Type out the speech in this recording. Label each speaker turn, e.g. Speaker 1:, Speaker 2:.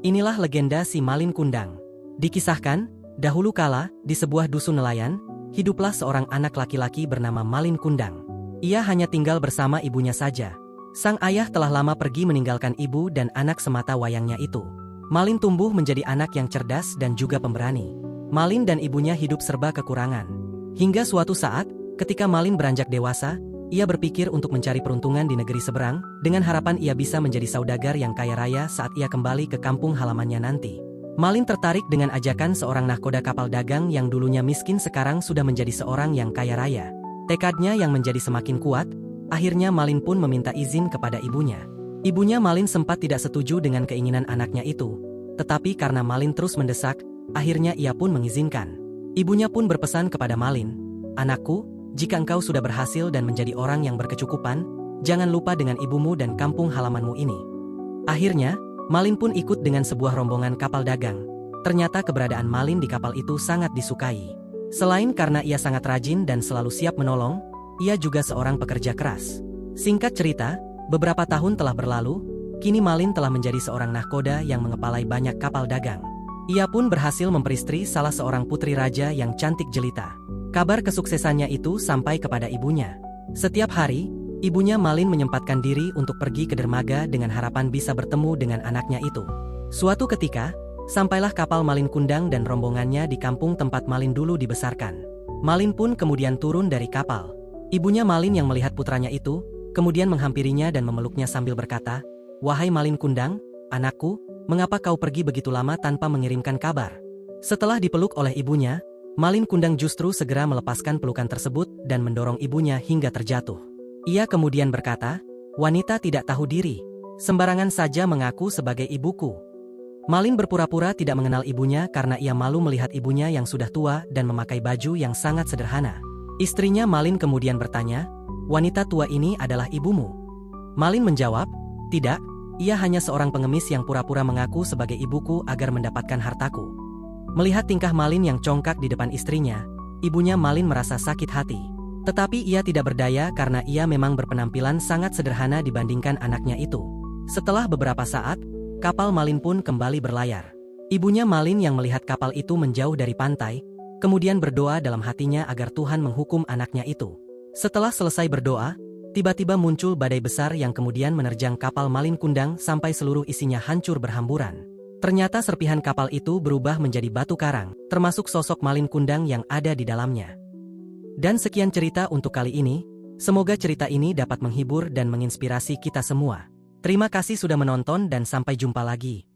Speaker 1: Inilah legenda si Malin Kundang. Dikisahkan, dahulu kala, di sebuah dusun nelayan, hiduplah seorang anak laki-laki bernama Malin Kundang. Ia hanya tinggal bersama ibunya saja. Sang ayah telah lama pergi meninggalkan ibu dan anak semata wayangnya itu. Malin tumbuh menjadi anak yang cerdas dan juga pemberani. Malin dan ibunya hidup serba kekurangan. Hingga suatu saat, ketika Malin beranjak dewasa, ia berpikir untuk mencari peruntungan di negeri seberang, dengan harapan ia bisa menjadi saudagar yang kaya raya saat ia kembali ke kampung halamannya nanti. Malin tertarik dengan ajakan seorang nahkoda kapal dagang yang dulunya miskin sekarang sudah menjadi seorang yang kaya raya. Tekadnya yang menjadi semakin kuat, akhirnya Malin pun meminta izin kepada ibunya. Ibunya Malin sempat tidak setuju dengan keinginan anaknya itu, tetapi karena Malin terus mendesak, akhirnya ia pun mengizinkan. Ibunya pun berpesan kepada Malin, "Anakku, jika engkau sudah berhasil dan menjadi orang yang berkecukupan, jangan lupa dengan ibumu dan kampung halamanmu ini." Akhirnya, Malin pun ikut dengan sebuah rombongan kapal dagang. Ternyata keberadaan Malin di kapal itu sangat disukai. Selain karena ia sangat rajin dan selalu siap menolong, ia juga seorang pekerja keras. Singkat cerita, beberapa tahun telah berlalu, kini Malin telah menjadi seorang nahkoda yang mengepalai banyak kapal dagang. Ia pun berhasil memperistri salah seorang putri raja yang cantik jelita. Kabar kesuksesannya itu sampai kepada ibunya. Setiap hari, ibunya Malin menyempatkan diri untuk pergi ke dermaga dengan harapan bisa bertemu dengan anaknya itu. Suatu ketika, sampailah kapal Malin Kundang dan rombongannya di kampung tempat Malin dulu dibesarkan. Malin pun kemudian turun dari kapal. Ibunya Malin yang melihat putranya itu, kemudian menghampirinya dan memeluknya sambil berkata, "Wahai Malin Kundang, anakku, mengapa kau pergi begitu lama tanpa mengirimkan kabar?" Setelah dipeluk oleh ibunya, Malin Kundang justru segera melepaskan pelukan tersebut dan mendorong ibunya hingga terjatuh. Ia kemudian berkata, "Wanita tidak tahu diri, sembarangan saja mengaku sebagai ibuku." Malin berpura-pura tidak mengenal ibunya karena ia malu melihat ibunya yang sudah tua dan memakai baju yang sangat sederhana. Istrinya Malin kemudian bertanya, "Wanita tua ini adalah ibumu?" Malin menjawab, "Tidak, ia hanya seorang pengemis yang pura-pura mengaku sebagai ibuku agar mendapatkan hartaku." Melihat tingkah Malin yang congkak di depan istrinya, ibunya Malin merasa sakit hati. Tetapi ia tidak berdaya karena ia memang berpenampilan sangat sederhana dibandingkan anaknya itu. Setelah beberapa saat, kapal Malin pun kembali berlayar. Ibunya Malin yang melihat kapal itu menjauh dari pantai, kemudian berdoa dalam hatinya agar Tuhan menghukum anaknya itu. Setelah selesai berdoa, tiba-tiba muncul badai besar yang kemudian menerjang kapal Malin Kundang sampai seluruh isinya hancur berhamburan. Ternyata serpihan kapal itu berubah menjadi batu karang, termasuk sosok Malin Kundang yang ada di dalamnya. Dan sekian cerita untuk kali ini, semoga cerita ini dapat menghibur dan menginspirasi kita semua. Terima kasih sudah menonton dan sampai jumpa lagi.